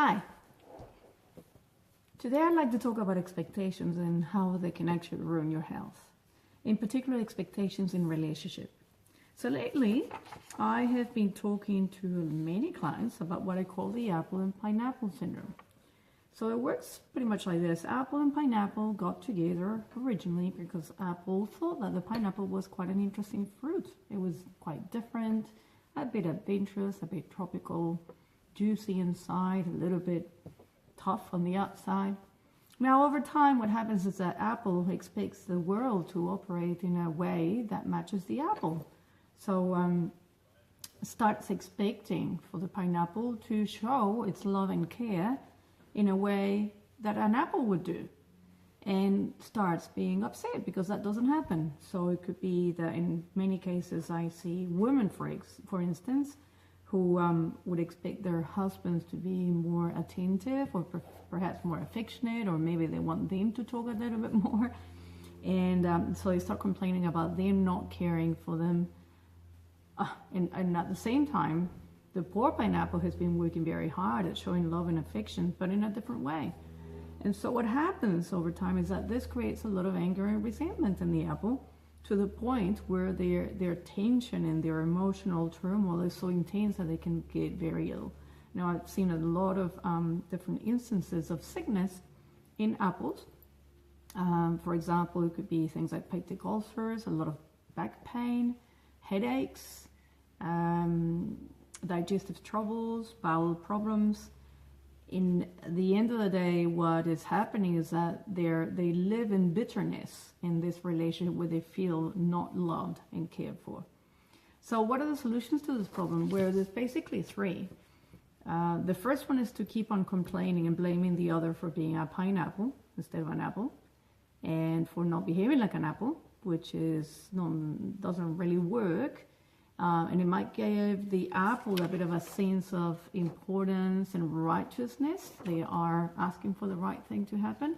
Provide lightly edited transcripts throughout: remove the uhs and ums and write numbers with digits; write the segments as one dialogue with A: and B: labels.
A: Hi. Today I'd like to talk about expectations and how they can actually ruin your health. In particular, expectations in relationship. So lately, I have been talking to many clients about what I call the apple and pineapple syndrome. So it works pretty much like this. Apple and pineapple got together originally because Apple thought that the pineapple was quite an interesting fruit. It was quite different, a bit adventurous, a bit tropical, juicy inside, a little bit tough on the outside. Now, over time, what happens is that Apple expects the world to operate in a way that matches the apple. So starts expecting for the pineapple to show its love and care in a way that an apple would do, and starts being upset because that doesn't happen. So it could be that in many cases I see women, for instance, who would expect their husbands to be more attentive or perhaps more affectionate, or maybe they want them to talk a little bit more. And so they start complaining about them not caring for them. And at the same time, the poor pineapple has been working very hard at showing love and affection, but in a different way. And so what happens over time is that this creates a lot of anger and resentment in the apple, to the point where their tension and their emotional turmoil is so intense that they can get very ill. Now, I've seen a lot of different instances of sickness in apples. For example, it could be things like peptic ulcers, a lot of back pain, headaches, digestive troubles, bowel problems. In the end of the day, what is happening is that they live in bitterness in this relationship where they feel not loved and cared for. So what are the solutions to this problem? Well, there's basically three. The first one is to keep on complaining and blaming the other for being a pineapple instead of an apple, and for not behaving like an apple, which doesn't really work. And it might give the apple a bit of a sense of importance and righteousness. They are asking for the right thing to happen.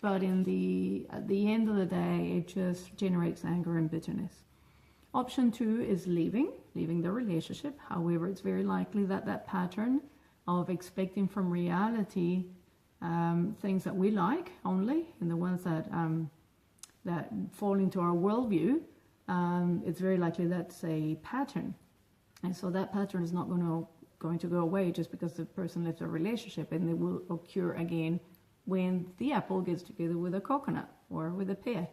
A: But at the end of the day, it just generates anger and bitterness. Option two is leaving the relationship. However, it's very likely that that pattern of expecting from reality things that we like only, and the ones that fall into our worldview, it's very likely that's a pattern. And so that pattern is not going to go away just because the person left a relationship, and it will occur again when the apple gets together with a coconut or with a pear.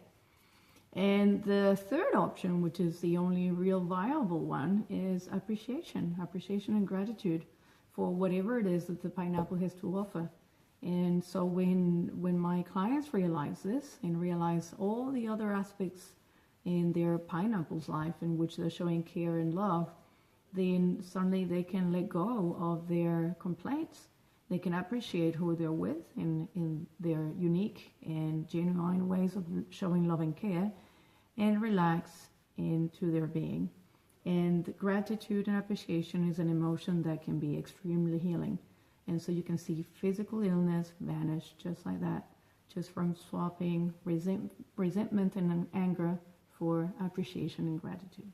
A: And the third option, which is the only real viable one, is appreciation and gratitude for whatever it is that the pineapple has to offer. And so when my clients realize this and realize all the other aspects in their pineapple's life in which they're showing care and love, then suddenly they can let go of their complaints. They can appreciate who they're with in their unique and genuine ways of showing love and care, and relax into their being. And gratitude and appreciation is an emotion that can be extremely healing. And so you can see physical illness vanish just like that, just from swapping resentment and anger for appreciation and gratitude.